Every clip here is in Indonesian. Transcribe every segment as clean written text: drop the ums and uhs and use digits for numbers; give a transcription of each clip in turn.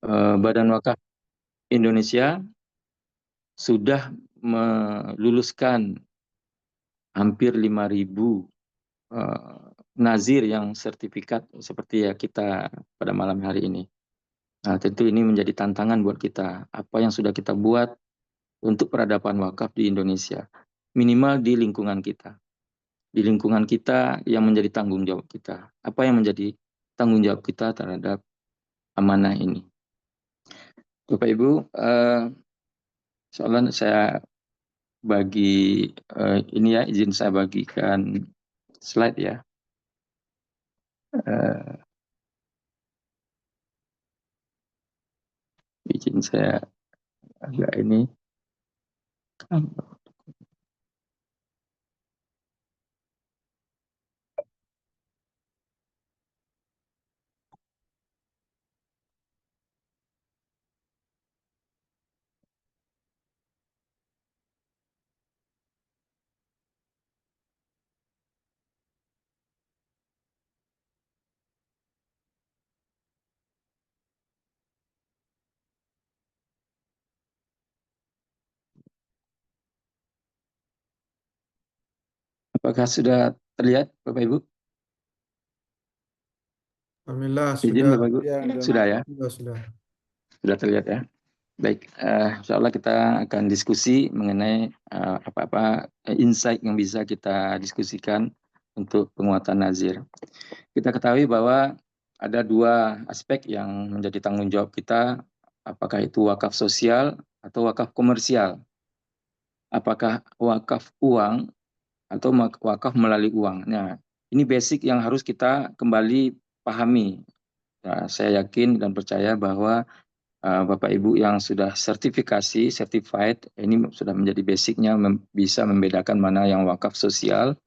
Badan Wakaf Indonesia sudah meluluskan hampir 5.000 nazir yang sertifikat seperti ya kita pada malam hari ini. Nah, tentu ini menjadi tantangan buat kita. Apa yang sudah kita buat untuk peradaban wakaf di Indonesia, minimal di lingkungan kita. Di lingkungan kita yang menjadi tanggung jawab kita. Apa yang menjadi tanggung jawab kita terhadap amanah ini. Bapak Ibu, soalnya saya bagi ini ya, izin saya bagikan slide ya. Izin saya agak ini. Apakah sudah terlihat Bapak Ibu? Alhamdulillah Izin sudah. Bapak Ibu? Ya, Sudah ya? sudah. Sudah terlihat ya? Baik, insya Allah kita akan diskusi mengenai apa-apa insight yang bisa kita diskusikan untuk penguatan nazir. Kita ketahui bahwa ada dua aspek yang menjadi tanggung jawab kita, apakah itu wakaf sosial atau wakaf komersial. Apakah wakaf uang atau wakaf melalui uang. Nah, ini basic yang harus kita kembali pahami. Nah, saya yakin dan percaya bahwa Bapak Ibu yang sudah sertifikasi, certified, ini sudah menjadi basicnya bisa membedakan mana yang wakaf sosial,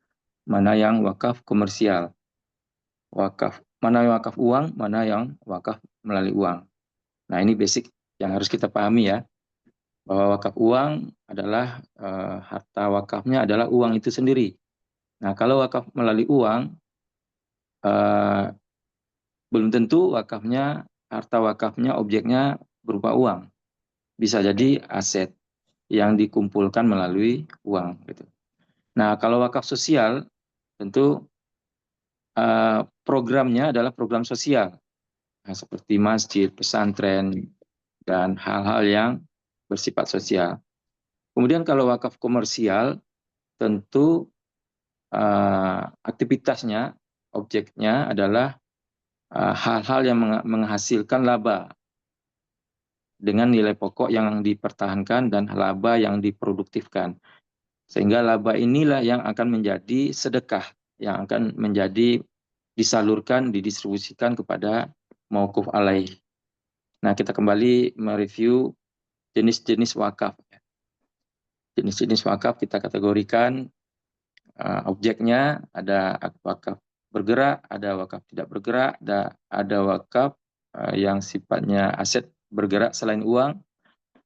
mana yang wakaf komersial. Mana yang wakaf uang, mana yang wakaf melalui uang. Nah, ini basic yang harus kita pahami ya, bahwa wakaf uang adalah harta wakafnya adalah uang itu sendiri. Nah, kalau wakaf melalui uang, belum tentu wakafnya, harta wakafnya, objeknya berupa uang. Bisa jadi aset yang dikumpulkan melalui uang. Gitu. Nah, kalau wakaf sosial, tentu programnya adalah program sosial. Nah, seperti masjid, pesantren, dan hal-hal yang bersifat sosial. Kemudian kalau wakaf komersial, tentu aktivitasnya, objeknya adalah hal-hal yang menghasilkan laba dengan nilai pokok yang dipertahankan dan laba yang diproduktifkan. Sehingga laba inilah yang akan menjadi sedekah, yang akan menjadi disalurkan, didistribusikan kepada mauquf alaih. Nah, kita kembali mereview jenis-jenis wakaf. Jenis-jenis wakaf kita kategorikan objeknya, ada wakaf bergerak, ada wakaf tidak bergerak, ada wakaf yang sifatnya aset bergerak selain uang.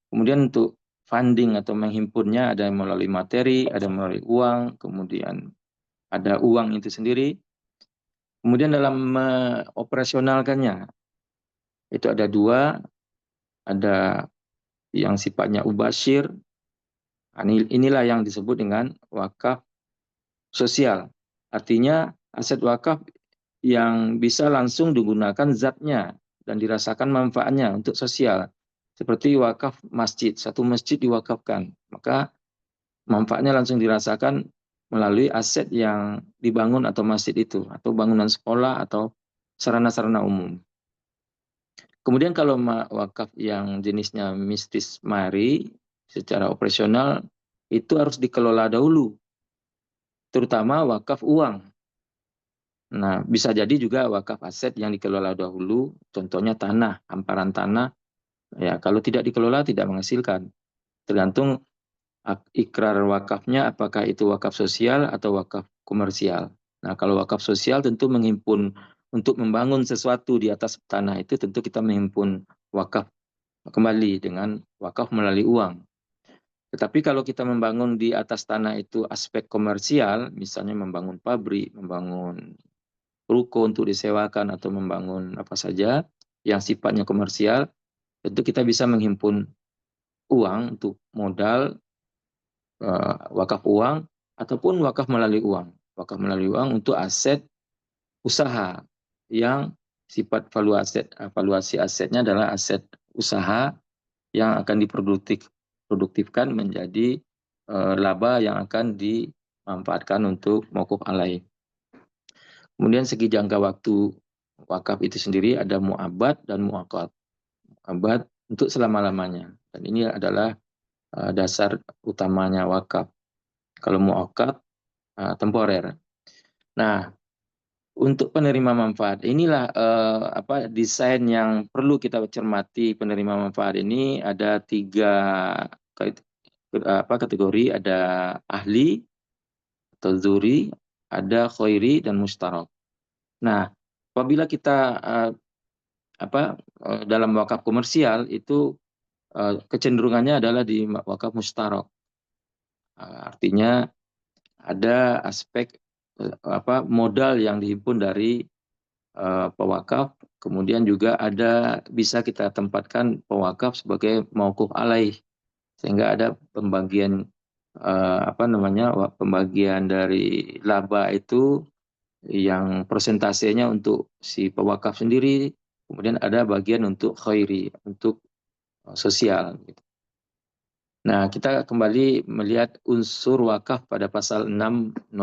Kemudian untuk funding atau menghimpunnya ada melalui materi, ada melalui uang, kemudian ada uang itu sendiri. Kemudian dalam operasionalkannya, itu ada dua, ada yang sifatnya ubasyir, inilah yang disebut dengan wakaf sosial. Artinya aset wakaf yang bisa langsung digunakan zatnya dan dirasakan manfaatnya untuk sosial. Seperti wakaf masjid, satu masjid diwakafkan, maka manfaatnya langsung dirasakan melalui aset yang dibangun atau masjid itu, atau bangunan sekolah atau sarana-sarana umum. Kemudian kalau wakaf yang jenisnya mistis mari, secara operasional itu harus dikelola dahulu, terutama wakaf uang. Nah, bisa jadi juga wakaf aset yang dikelola dahulu, contohnya tanah, hamparan tanah, ya kalau tidak dikelola tidak menghasilkan. Tergantung ikrar wakafnya apakah itu wakaf sosial atau wakaf komersial. Nah, kalau wakaf sosial tentu menghimpun untuk membangun sesuatu di atas tanah itu tentu kita menghimpun wakaf kembali dengan wakaf melalui uang. Tetapi kalau kita membangun di atas tanah itu aspek komersial, misalnya membangun pabrik, membangun ruko untuk disewakan atau membangun apa saja yang sifatnya komersial, tentu kita bisa menghimpun uang untuk modal, wakaf uang, ataupun wakaf melalui uang. Wakaf melalui uang untuk aset usaha yang sifat valuasi asetnya adalah aset usaha yang akan diproduktifkan menjadi laba yang akan dimanfaatkan untuk mauquf alaih. Kemudian segi jangka waktu wakaf itu sendiri ada mu'abbad dan mu'aqqad. Mu'abbad untuk selama-lamanya. Dan ini adalah dasar utamanya wakaf. Kalau mu'aqqad temporer. Nah, untuk penerima manfaat inilah desain yang perlu kita cermati. Penerima manfaat ini ada 3 kategori, ada ahli atau zuri, ada khairi dan mustarok. Nah, apabila kita dalam wakaf komersial itu kecenderungannya adalah di wakaf mustarok. Artinya ada aspek modal yang dihimpun dari pewakaf, kemudian juga bisa kita tempatkan pewakaf sebagai mauquf alaih, sehingga ada pembagian pembagian dari laba itu yang persentasenya untuk si pewakaf sendiri, kemudian ada bagian untuk khairi, untuk sosial. Nah, kita kembali melihat unsur wakaf pada pasal 6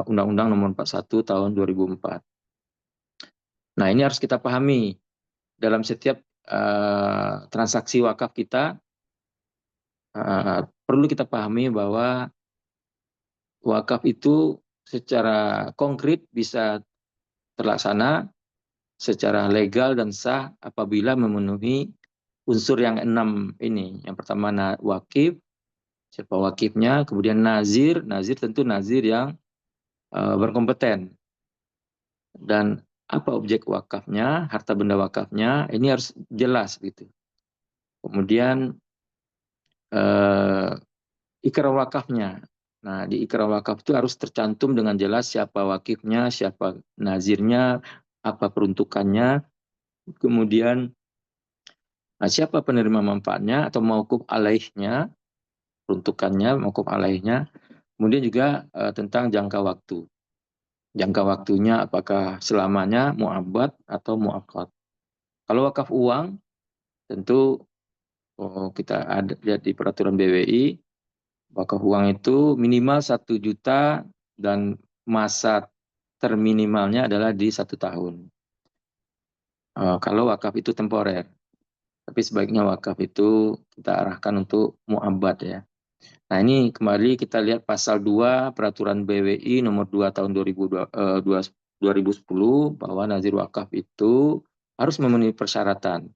Undang-Undang Nomor 41 tahun 2004. Nah, ini harus kita pahami dalam setiap transaksi wakaf kita. Perlu kita pahami bahwa wakaf itu secara konkret bisa terlaksana secara legal dan sah apabila memenuhi unsur yang 6 ini. Yang pertama wakif, siapa wakifnya, kemudian nazir tentu nazir yang berkompeten. Dan apa objek wakafnya, harta benda wakafnya, ini harus jelas gitu. Kemudian ikrar wakafnya. Nah, di ikrar wakaf itu harus tercantum dengan jelas siapa wakifnya, siapa nazirnya, apa peruntukannya, kemudian siapa penerima manfaatnya atau mauquf alaihnya, peruntukannya, mauquf alaihnya, kemudian juga tentang jangka waktu. Jangka waktunya apakah selamanya mu'abbad atau mu'aqqad. Kalau wakaf uang, tentu kita lihat di peraturan BWI, wakaf uang itu minimal 1 juta dan masa terminimalnya adalah di 1 tahun. Kalau wakaf itu temporer, tapi sebaiknya wakaf itu kita arahkan untuk mu'abbad ya. Nah, ini kembali kita lihat pasal 2 peraturan BWI nomor 2 tahun 2010 bahwa nazir wakaf itu harus memenuhi persyaratan.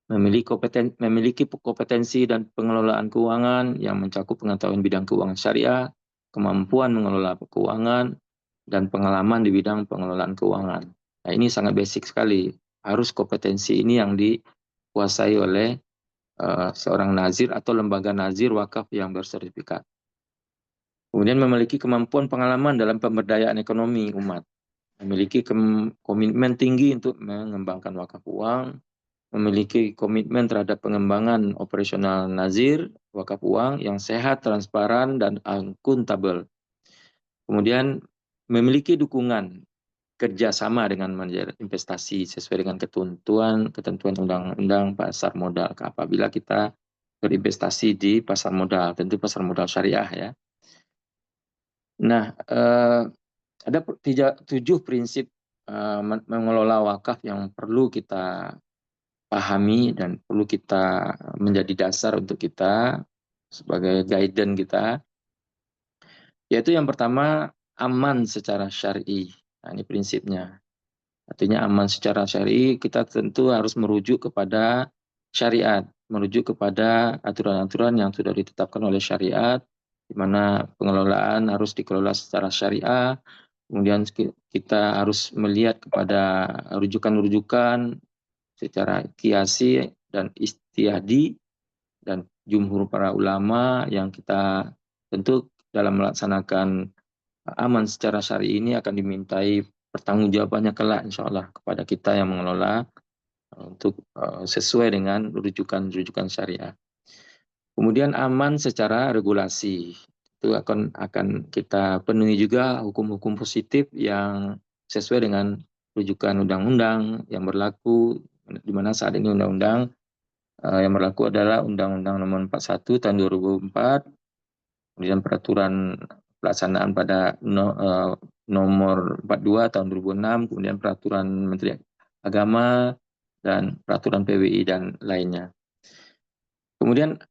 Memiliki kompetensi dan pengelolaan keuangan yang mencakup pengetahuan bidang keuangan syariah, kemampuan mengelola keuangan, dan pengalaman di bidang pengelolaan keuangan. Nah, ini sangat basic sekali. Harus kompetensi ini yang dikuasai oleh seorang nazir atau lembaga nazir wakaf yang bersertifikat. Kemudian memiliki kemampuan pengalaman dalam pemberdayaan ekonomi umat. Memiliki komitmen tinggi untuk mengembangkan wakaf uang, memiliki komitmen terhadap pengembangan operasional nazir, wakaf uang yang sehat, transparan, dan akuntabel. Kemudian memiliki dukungan kerjasama dengan manajer investasi sesuai dengan ketentuan undang-undang pasar modal apabila kita berinvestasi di pasar modal, tentu pasar modal syariah ya. Nah, ada 7 prinsip mengelola wakaf yang perlu kita pahami dan perlu kita menjadi dasar untuk kita sebagai guidance kita, yaitu yang pertama aman secara syar'i. Nah, ini prinsipnya. Artinya aman secara syar'i, kita tentu harus merujuk kepada syariat, merujuk kepada aturan-aturan yang sudah ditetapkan oleh syariat, di mana pengelolaan harus dikelola secara syariah, kemudian kita harus melihat kepada rujukan-rujukan secara kiasi dan istihadi dan jumhur para ulama yang kita tentu dalam melaksanakan aman secara syar'i ini akan dimintai pertanggungjawabannya kelak insya Allah kepada kita yang mengelola untuk sesuai dengan rujukan syariah. Kemudian aman secara regulasi, itu akan kita penuhi juga hukum-hukum positif yang sesuai dengan rujukan undang-undang yang berlaku, di mana saat ini undang-undang yang berlaku adalah Undang-Undang Nomor 41 Tahun 2004, kemudian peraturan pelaksanaan pada Nomor 42 Tahun 2006, kemudian peraturan Menteri Agama dan peraturan PWI dan lainnya. Kemudian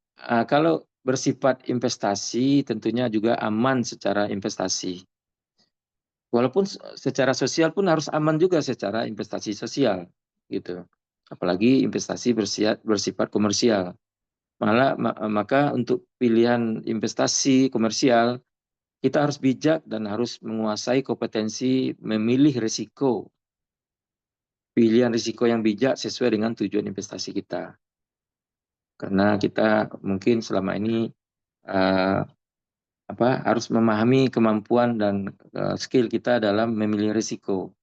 kalau bersifat investasi tentunya juga aman secara investasi. Walaupun secara sosial pun harus aman juga secara investasi sosial gitu. Apalagi investasi bersifat komersial. Maka untuk pilihan investasi komersial kita harus bijak dan harus menguasai kompetensi memilih risiko. Pilihan risiko yang bijak sesuai dengan tujuan investasi kita. Karena kita mungkin selama ini harus memahami kemampuan dan skill kita dalam memilih risiko.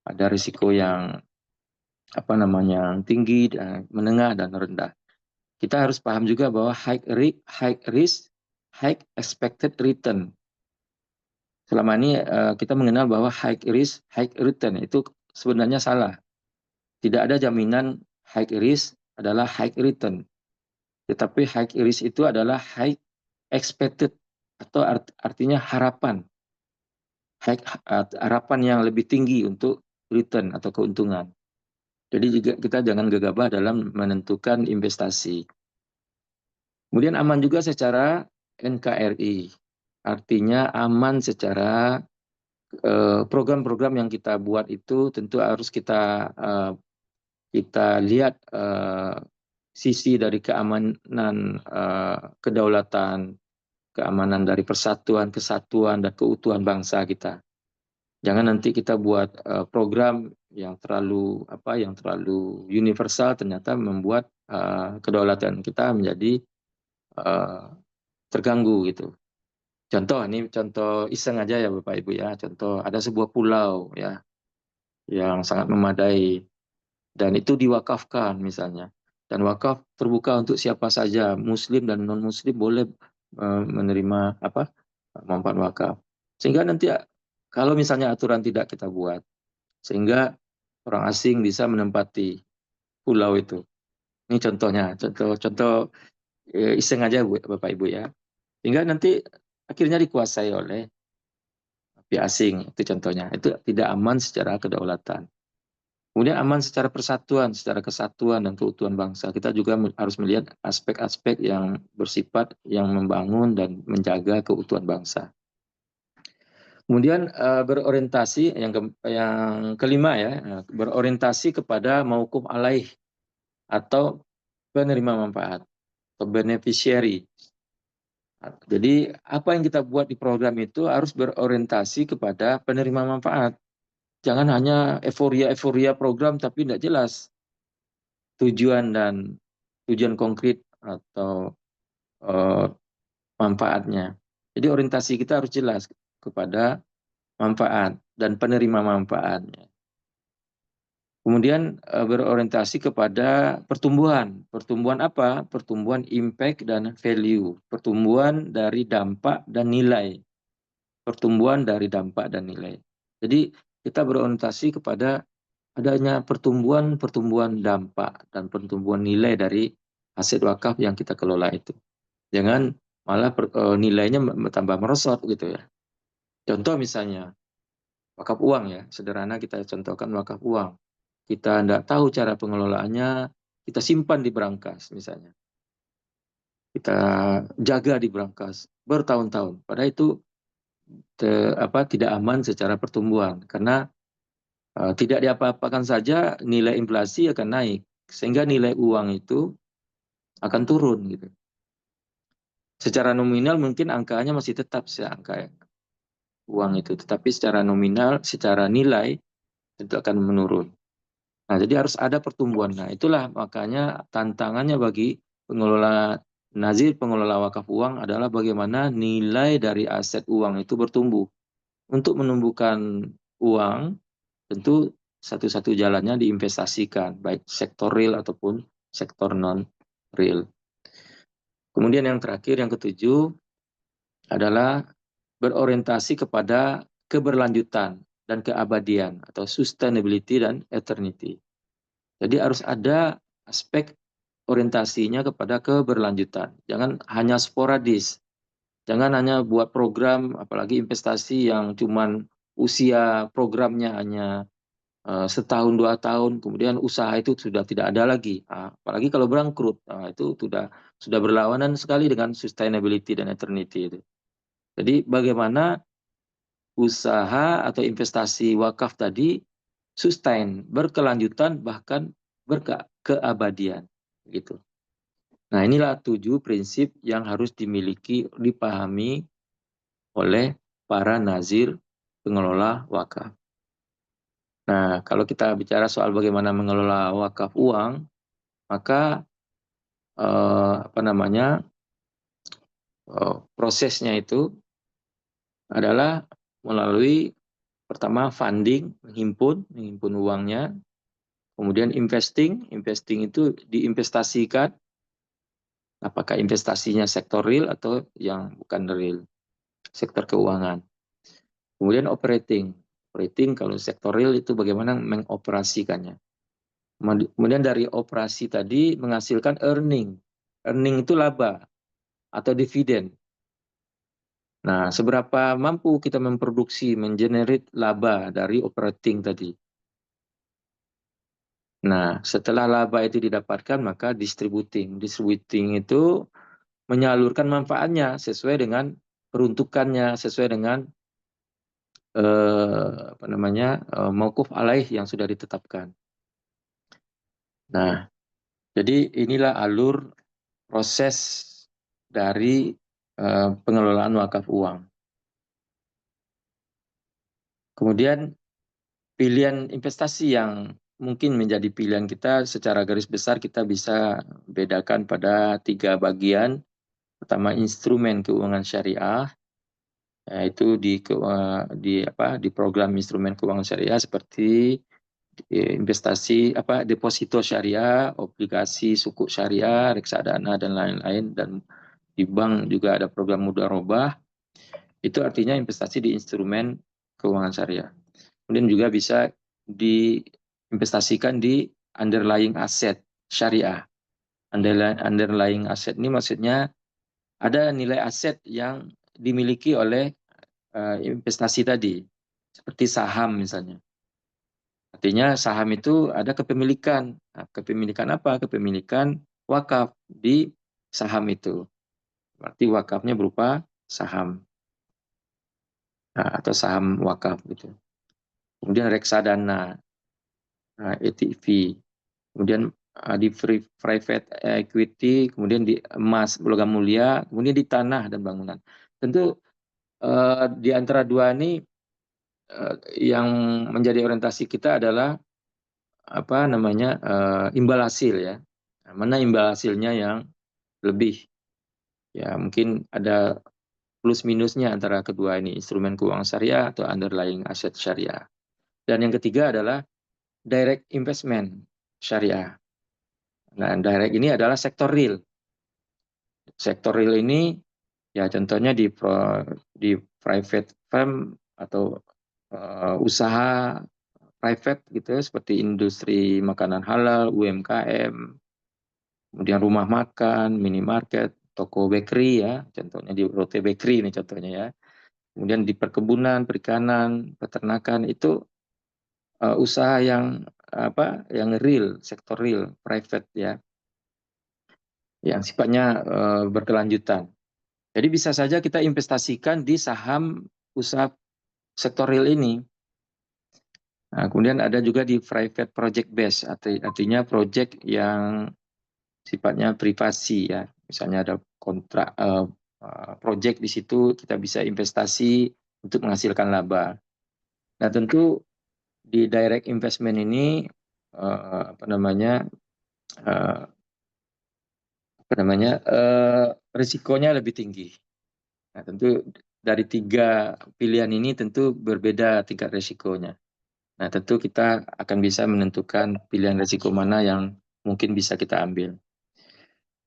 Ada risiko yang tinggi, menengah dan rendah. Kita harus paham juga bahwa high risk, high expected return. Selama ini kita mengenal bahwa high risk, high return itu sebenarnya salah. Tidak ada jaminan high risk adalah high return. Tetapi high risk itu adalah high expected atau artinya harapan. Harapan yang lebih tinggi untuk return atau keuntungan. Jadi juga kita jangan gegabah dalam menentukan investasi. Kemudian aman juga secara NKRI. Artinya aman secara program-program yang kita buat itu tentu harus kita lihat sisi dari keamanan, kedaulatan, keamanan dari persatuan, kesatuan, dan keutuhan bangsa kita. Jangan nanti kita buat program yang terlalu universal, ternyata membuat kedaulatan kita menjadi terganggu gitu. Ini contoh iseng aja ya Bapak Ibu ya. Contoh ada sebuah pulau ya yang sangat memadai dan itu diwakafkan misalnya. Dan wakaf terbuka untuk siapa saja, muslim dan non muslim boleh menerima manfaat wakaf. Sehingga nanti kalau misalnya aturan tidak kita buat, sehingga orang asing bisa menempati pulau itu. Ini contohnya, contoh iseng aja Bapak Ibu ya. Sehingga nanti akhirnya dikuasai oleh pihak asing, itu contohnya. Itu tidak aman secara kedaulatan. Kemudian aman secara persatuan, secara kesatuan dan keutuhan bangsa. Kita juga harus melihat aspek-aspek yang bersifat yang membangun dan menjaga keutuhan bangsa. Kemudian berorientasi yang kelima ya, berorientasi kepada mauquf alaih atau penerima manfaat atau beneficiary. Jadi apa yang kita buat di program itu harus berorientasi kepada penerima manfaat. Jangan hanya euforia program tapi tidak jelas tujuan konkret atau manfaatnya. Jadi orientasi kita harus jelas kepada manfaat dan penerima manfaatnya. Kemudian berorientasi kepada pertumbuhan. Pertumbuhan apa? Pertumbuhan impact dan value. Pertumbuhan dari dampak dan nilai. Pertumbuhan dari dampak dan nilai. Jadi kita berorientasi kepada adanya pertumbuhan dampak dan pertumbuhan nilai dari aset wakaf yang kita kelola itu. Jangan malah nilainya tambah merosot gitu ya. Contoh misalnya wakaf uang ya, sederhana kita contohkan wakaf uang. Kita tidak tahu cara pengelolaannya, kita simpan di brankas misalnya. Kita jaga di brankas bertahun-tahun. Padahal itu tidak aman secara pertumbuhan karena tidak diapa-apakan saja nilai inflasi akan naik sehingga nilai uang itu akan turun gitu. Secara nominal mungkin angkanya masih tetap angka uang itu, tetapi secara nominal, secara nilai itu akan menurun. Nah, jadi harus ada pertumbuhan. Nah, itulah makanya tantangannya bagi pengelola pengelola wakaf uang adalah bagaimana nilai dari aset uang itu bertumbuh. Untuk menumbuhkan uang, tentu satu-satu jalannya diinvestasikan, baik sektor real ataupun sektor non-real. Kemudian yang terakhir, yang ketujuh, adalah berorientasi kepada keberlanjutan dan keabadian atau sustainability dan eternity. Jadi harus ada aspek orientasinya kepada keberlanjutan. Jangan hanya sporadis. Jangan hanya buat program, apalagi investasi yang cuman usia programnya hanya setahun 2 tahun, kemudian usaha itu sudah tidak ada lagi. Apalagi kalau bangkrut, itu sudah berlawanan sekali dengan sustainability dan eternity itu. Jadi bagaimana usaha atau investasi wakaf tadi sustain, berkelanjutan, bahkan berkeabadian gitu. Nah, inilah 7 prinsip yang harus dimiliki, dipahami oleh para nazir pengelola wakaf. Nah, kalau kita bicara soal bagaimana mengelola wakaf uang, maka prosesnya itu adalah melalui pertama funding, menghimpun uangnya, kemudian investing itu diinvestasikan, apakah investasinya sektor real atau yang bukan real, sektor keuangan. Kemudian operating kalau sektor real itu bagaimana mengoperasikannya. Kemudian dari operasi tadi menghasilkan earning itu laba atau dividen. Nah, seberapa mampu kita memproduksi, mengenerate laba dari operating tadi. Nah, setelah laba itu didapatkan, maka distributing. Distributing itu menyalurkan manfaatnya sesuai dengan peruntukannya, sesuai dengan mauquf alaih yang sudah ditetapkan. Nah, jadi inilah alur proses dari pengelolaan wakaf uang. Kemudian pilihan investasi yang mungkin menjadi pilihan kita secara garis besar kita bisa bedakan pada 3 bagian. Pertama, instrumen keuangan syariah, yaitu di program instrumen keuangan syariah seperti investasi deposito syariah, obligasi sukuk syariah, reksadana dan lain-lain, dan di bank juga ada program mudharabah. Itu artinya investasi di instrumen keuangan syariah. Kemudian juga bisa diinvestasikan di underlying aset syariah. Underlying aset ini maksudnya ada nilai aset yang dimiliki oleh investasi tadi, seperti saham misalnya. Artinya saham itu ada kepemilikan. Nah, kepemilikan apa? Kepemilikan wakaf di saham itu. Berarti wakafnya berupa saham, atau saham wakaf gitu. Kemudian reksadana, ETV, kemudian di private equity, kemudian di emas, logam mulia, kemudian di tanah dan bangunan. Tentu di antara dua ini yang menjadi orientasi kita adalah imbal hasil ya. Mana imbal hasilnya yang lebih, ya mungkin ada plus minusnya antara kedua ini, instrumen keuangan syariah atau underlying aset syariah. Dan yang ketiga adalah direct investment syariah. Nah, direct ini adalah sektor real. Sektor real ini ya contohnya di private firm atau usaha private gitu ya, seperti industri makanan halal, UMKM, kemudian rumah makan, minimarket, toko bakery ya, contohnya di Rote Bakery ini contohnya ya. Kemudian di perkebunan, perikanan, peternakan itu usaha yang real, sektor real, private ya, yang sifatnya berkelanjutan. Jadi bisa saja kita investasikan di saham usaha sektor real ini. Nah, kemudian ada juga di private project base, artinya project yang sifatnya privasi ya. Misalnya ada kontrak project di situ kita bisa investasi untuk menghasilkan laba. Nah, tentu di direct investment ini risikonya lebih tinggi. Nah, tentu dari 3 pilihan ini tentu berbeda tingkat risikonya. Nah, tentu kita akan bisa menentukan pilihan risiko mana yang mungkin bisa kita ambil.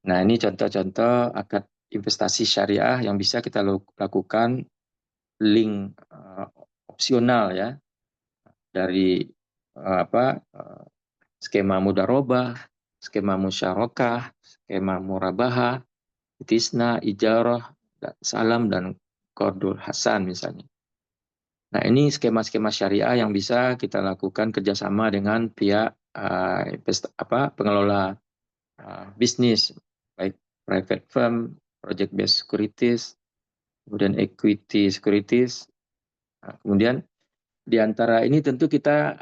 Nah, ini contoh-contoh akad investasi syariah yang bisa kita lakukan, link opsional ya, dari skema mudharabah, skema musyarakah, skema murabahah, itisna, ijarah, salam, dan qardul hasan misalnya. Nah, ini skema-skema syariah yang bisa kita lakukan kerjasama dengan pihak pengelola bisnis, baik private firm, project based securities, kemudian equity securities. Nah, kemudian di antara ini tentu kita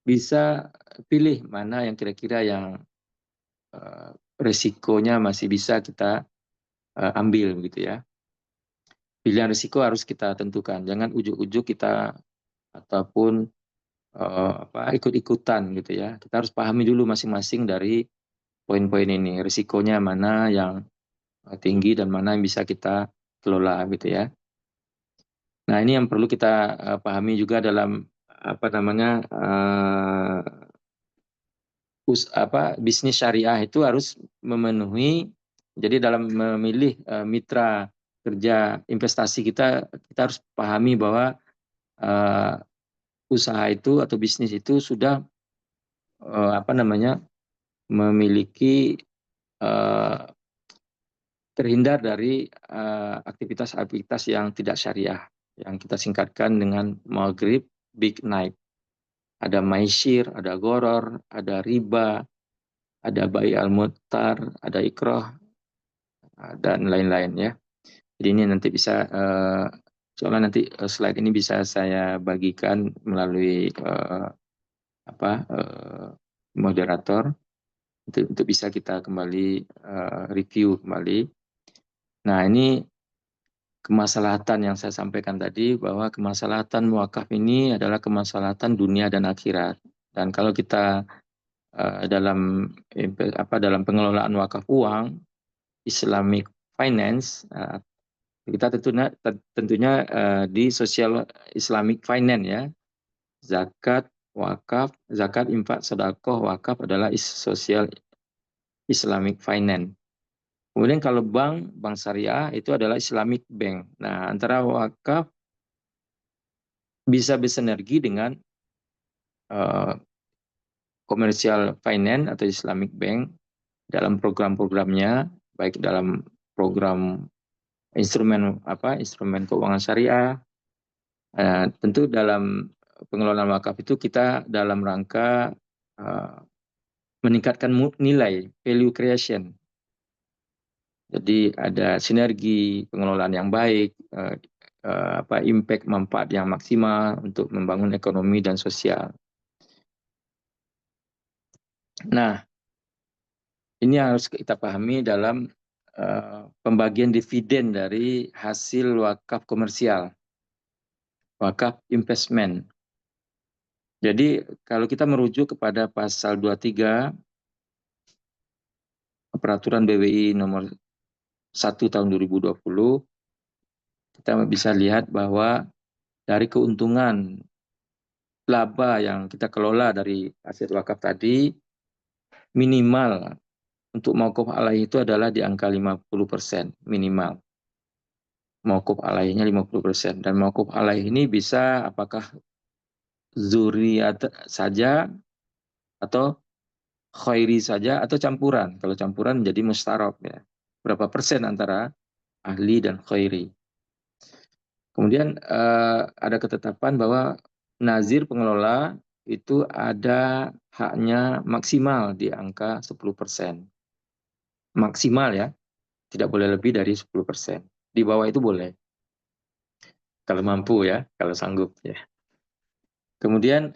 bisa pilih mana yang kira-kira yang resikonya masih bisa kita ambil gitu ya. Pilihan risiko harus kita tentukan, jangan ujuk-ujuk kita ataupun ikut-ikutan gitu ya. Kita harus pahami dulu masing-masing dari poin-poin ini, risikonya mana yang tinggi dan mana yang bisa kita kelola gitu ya. Nah, ini yang perlu kita pahami juga dalam bisnis syariah itu harus memenuhi. Jadi dalam memilih mitra kerja investasi kita harus pahami bahwa usaha itu atau bisnis itu sudah memiliki terhindar dari aktivitas-aktivitas yang tidak syariah, yang kita singkatkan dengan maghrib, big night. Ada maisir, ada goror, ada riba, ada bai al-muttar, ada ikrah, dan lain-lain ya. Jadi ini nanti bisa, soalnya nanti slide ini bisa saya bagikan melalui moderator untuk bisa kita kembali review kembali. Nah, ini kemaslahatan yang saya sampaikan tadi, bahwa kemaslahatan wakaf ini adalah kemaslahatan dunia dan akhirat. Dan kalau kita dalam pengelolaan wakaf uang, Islamic finance, kita tentunya di social Islamic finance ya, zakat, wakaf, zakat, infak, sedekah, wakaf adalah social Islamic finance. Kemudian kalau bank syariah itu adalah Islamic bank. Nah, antara wakaf bisa bersinergi dengan commercial finance atau Islamic bank dalam program-programnya, baik dalam program instrumen keuangan syariah. Tentu dalam pengelolaan wakaf itu kita dalam rangka meningkatkan nilai value creation. Jadi ada sinergi pengelolaan yang baik, impact manfaat yang maksimal untuk membangun ekonomi dan sosial. Nah, ini harus kita pahami dalam pembagian dividen dari hasil wakaf komersial, wakaf investment. Jadi kalau kita merujuk kepada pasal 23 Peraturan BWI nomor 1 tahun 2020, kita bisa lihat bahwa dari keuntungan laba yang kita kelola dari aset wakaf tadi, minimal untuk mauquf alaih itu adalah di angka 50% minimal. Mauquf alaihnya 50%. Dan mauquf alaih ini bisa apakah zuriyat saja atau khairi saja atau campuran. Kalau campuran menjadi mustarab ya. Berapa persen antara ahli dan khairi. Kemudian ada ketetapan bahwa nazir pengelola itu ada haknya maksimal di angka 10%. Maksimal ya, tidak boleh lebih dari 10%. Di bawah itu boleh. Kalau mampu ya, kalau sanggup ya. Kemudian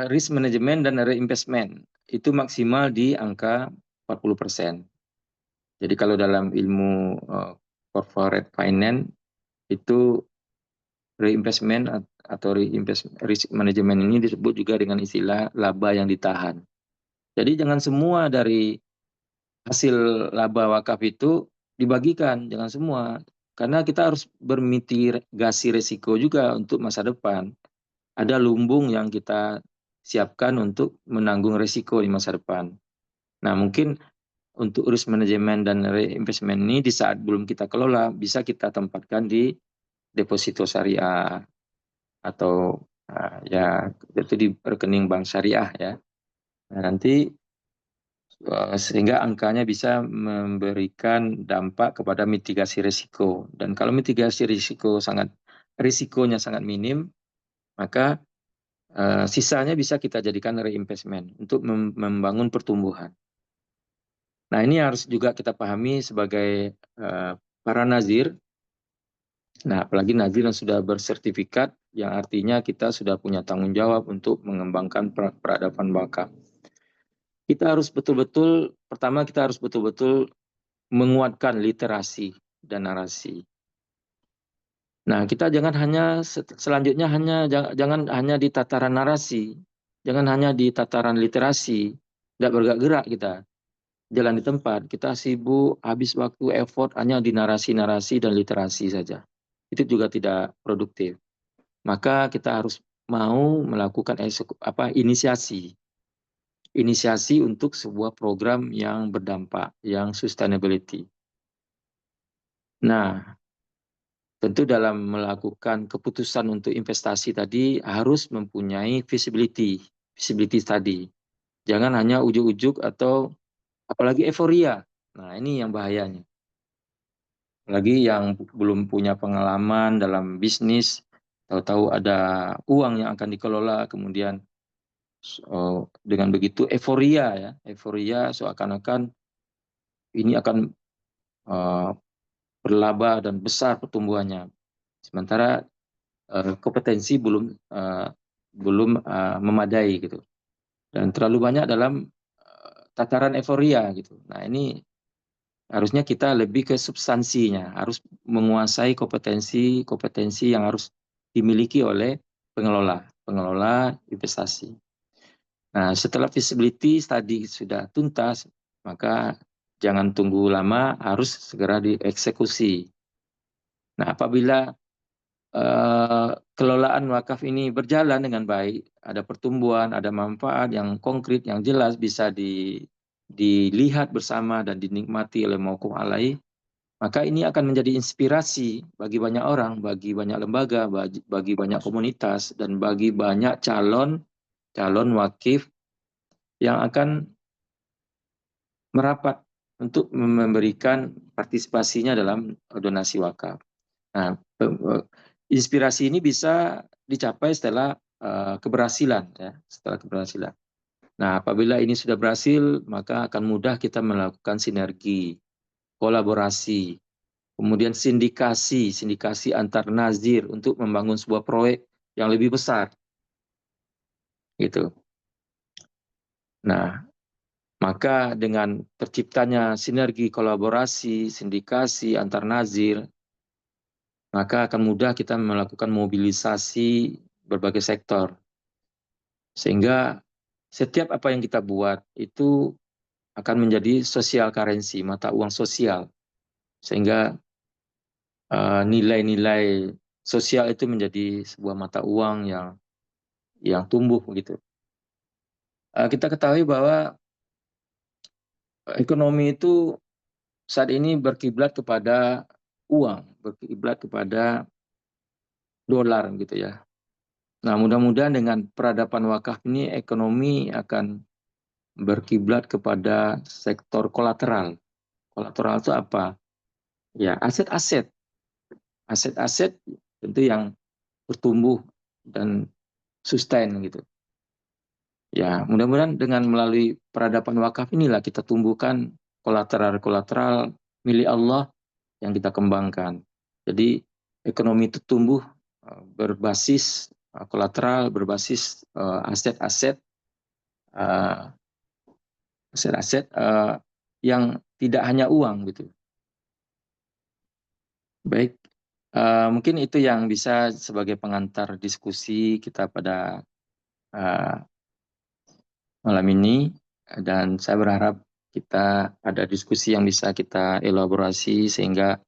risk management dan reinvestment itu maksimal di angka 40%. Jadi kalau dalam ilmu corporate finance itu reinvestment atau risk management ini disebut juga dengan istilah laba yang ditahan. Jadi jangan semua dari hasil laba wakaf itu dibagikan, jangan semua. Karena kita harus bermitigasi resiko juga untuk masa depan. ada lumbung yang kita siapkan untuk menanggung risiko di masa depan. Nah, mungkin untuk risk management dan reinvestment ini di saat belum kita kelola, bisa kita tempatkan di deposito syariah atau ya itu di rekening bank syariah ya. Nah, nanti sehingga angkanya bisa memberikan dampak kepada mitigasi risiko. Dan kalau mitigasi risikonya sangat minim, maka sisanya bisa kita jadikan reinvestment untuk membangun pertumbuhan. Nah, ini harus juga kita pahami sebagai para nazir. Nah, apalagi nazir yang sudah bersertifikat, yang artinya kita sudah punya tanggung jawab untuk mengembangkan peradaban wakaf. Kita harus betul-betul, pertama kita harus betul-betul menguatkan literasi dan narasi. Nah, kita jangan hanya selanjutnya jangan hanya di tataran narasi, jangan hanya di tataran literasi, tidak bergerak-gerak kita, jalan di tempat, kita sibuk, habis waktu, effort hanya di narasi-narasi dan literasi saja. Itu juga tidak produktif. Maka kita harus mau melakukan inisiasi untuk sebuah program yang berdampak, yang sustainability. Nah, tentu dalam melakukan keputusan untuk investasi tadi harus mempunyai visibility tadi. Jangan hanya ujuk-ujuk atau apalagi euforia. Nah, ini yang bahayanya. Apalagi yang belum punya pengalaman dalam bisnis, tahu-tahu ada uang yang akan dikelola, kemudian dengan begitu euforia seakan-akan ini akan berlaba dan besar pertumbuhannya. Sementara kompetensi belum memadai gitu, dan terlalu banyak dalam tataran euforia gitu. Nah, ini harusnya kita lebih ke substansinya, harus menguasai kompetensi yang harus dimiliki oleh pengelola investasi. Nah, setelah visibility tadi sudah tuntas, maka jangan tunggu lama, harus segera dieksekusi. Nah, apabila kelolaan wakaf ini berjalan dengan baik, ada pertumbuhan, ada manfaat yang konkret, yang jelas bisa dilihat bersama dan dinikmati oleh mauquf alaih, maka ini akan menjadi inspirasi bagi banyak orang, bagi banyak lembaga, bagi banyak komunitas, dan bagi banyak calon wakif yang akan merapat untuk memberikan partisipasinya dalam donasi wakaf. Nah, inspirasi ini bisa dicapai setelah keberhasilan, ya, setelah keberhasilan. Nah, apabila ini sudah berhasil, maka akan mudah kita melakukan sinergi, kolaborasi, kemudian sindikasi antar nazir untuk membangun sebuah proyek yang lebih besar, gitu. Nah, maka dengan terciptanya sinergi, kolaborasi, sindikasi antar nazir, maka akan mudah kita melakukan mobilisasi berbagai sektor. Sehingga setiap apa yang kita buat itu akan menjadi social currency, mata uang sosial. Sehingga nilai-nilai sosial itu menjadi sebuah mata uang yang tumbuh begitu. Kita ketahui bahwa ekonomi itu saat ini berkiblat kepada uang, berkiblat kepada dolar gitu ya. Nah, mudah-mudahan dengan peradaban wakaf ini ekonomi akan berkiblat kepada sektor kolateral. Kolateral itu apa? Ya, aset-aset tentu yang bertumbuh dan sustain gitu. Ya, mudah-mudahan dengan melalui peradaban wakaf inilah kita tumbuhkan kolateral-kolateral milik Allah yang kita kembangkan. Jadi ekonomi itu tumbuh berbasis kolateral, berbasis aset-aset yang tidak hanya uang gitu. Baik, mungkin itu yang bisa sebagai pengantar diskusi kita pada malam ini, dan saya berharap kita ada diskusi yang bisa kita elaborasi sehingga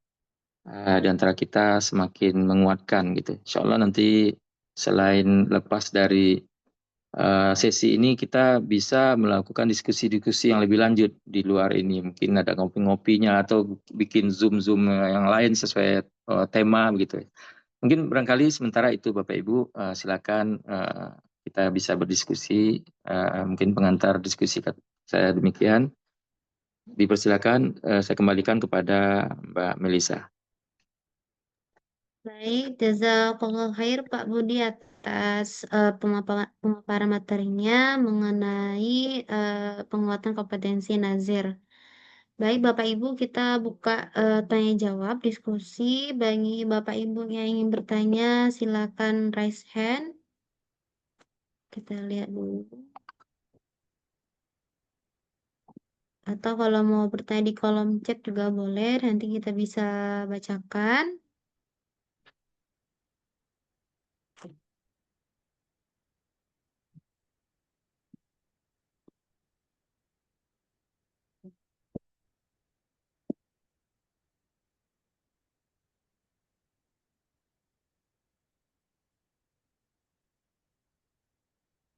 di antara kita semakin menguatkan gitu. Insya Allah nanti selain lepas dari sesi ini, kita bisa melakukan diskusi-diskusi yang lebih lanjut di luar ini. Mungkin ada ngopi-ngopinya atau bikin Zoom-Zoom yang lain sesuai tema begitu. Mungkin barangkali sementara itu Bapak Ibu, silakan kita bisa berdiskusi. Mungkin pengantar diskusi saya demikian. Dipersilakan, saya kembalikan kepada Mbak Melisa. Baik, jazakallah khair Pak Budi atas pemaparan materinya mengenai penguatan kompetensi Nazir. Baik Bapak Ibu, kita buka tanya jawab diskusi. Bagi Bapak Ibu yang ingin bertanya, silakan raise hand. Kita lihat dulu. Atau kalau mau bertanya di kolom chat juga boleh, nanti kita bisa bacakan.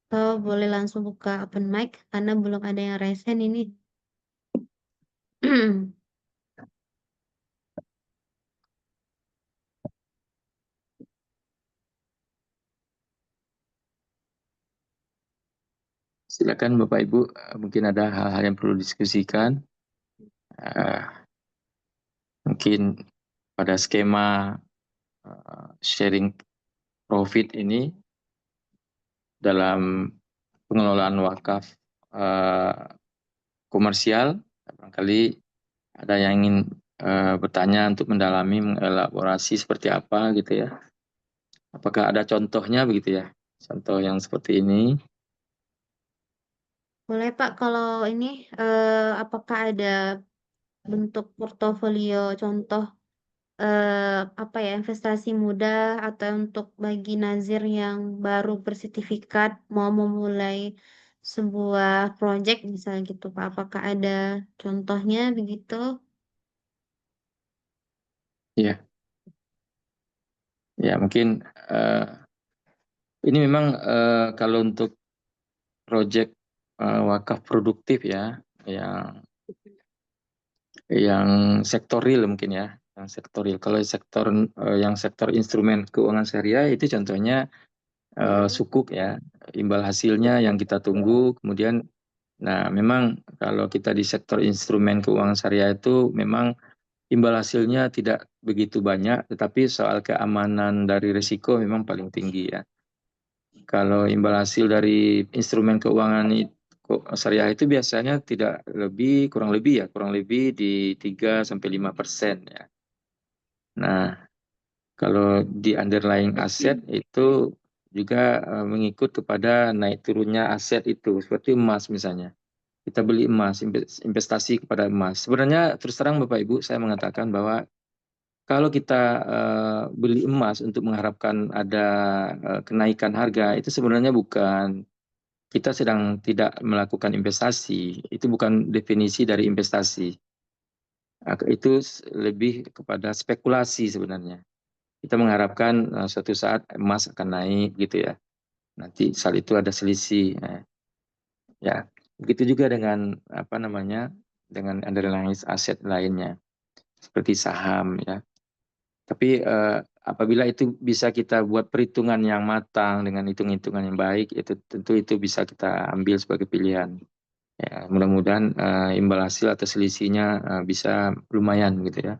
Atau boleh langsung buka open mic, karena belum ada yang raise hand ini. Silakan Bapak Ibu, mungkin ada hal-hal yang perlu diskusikan. Mungkin pada skema sharing profit ini dalam pengelolaan wakaf komersial, barangkali ada yang ingin bertanya untuk mendalami, mengelaborasi seperti apa gitu ya. Apakah ada contohnya begitu ya? Contoh yang seperti ini. Boleh Pak, kalau ini apakah ada bentuk portofolio contoh apa ya investasi mudah atau untuk bagi nazir yang baru bersertifikat mau memulai sebuah project misalnya gitu Pak, apakah ada contohnya begitu? Ya, ya mungkin ini memang kalau untuk proyek wakaf produktif ya, yang sektor real mungkin ya, yang sektor real. Kalau sektor yang sektor instrumen keuangan syariah itu contohnya sukuk ya, imbal hasilnya yang kita tunggu. Kemudian, nah memang kalau kita di sektor instrumen keuangan syariah itu memang imbal hasilnya tidak begitu banyak, tetapi soal keamanan dari risiko memang paling tinggi ya. Kalau imbal hasil dari instrumen keuangan syariah itu biasanya tidak lebih, kurang lebih di 3-5% ya. Nah, kalau di underlying aset itu juga mengikut kepada naik turunnya aset itu, seperti emas misalnya. Kita beli emas, investasi kepada emas. Sebenarnya terus terang Bapak Ibu, saya mengatakan bahwa kalau kita beli emas untuk mengharapkan ada kenaikan harga, itu sebenarnya bukan, kita sedang tidak melakukan investasi. Itu bukan definisi dari investasi. Itu lebih kepada spekulasi sebenarnya. Kita mengharapkan suatu saat emas akan naik gitu ya. Nanti saat itu ada selisih. Ya, begitu juga dengan apa namanya, dengan underlying aset lainnya seperti saham ya. Tapi apabila itu bisa kita buat perhitungan yang matang dengan hitung-hitungan yang baik, itu tentu itu bisa kita ambil sebagai pilihan. Ya, mudah-mudahan imbal hasil atau selisihnya bisa lumayan gitu ya.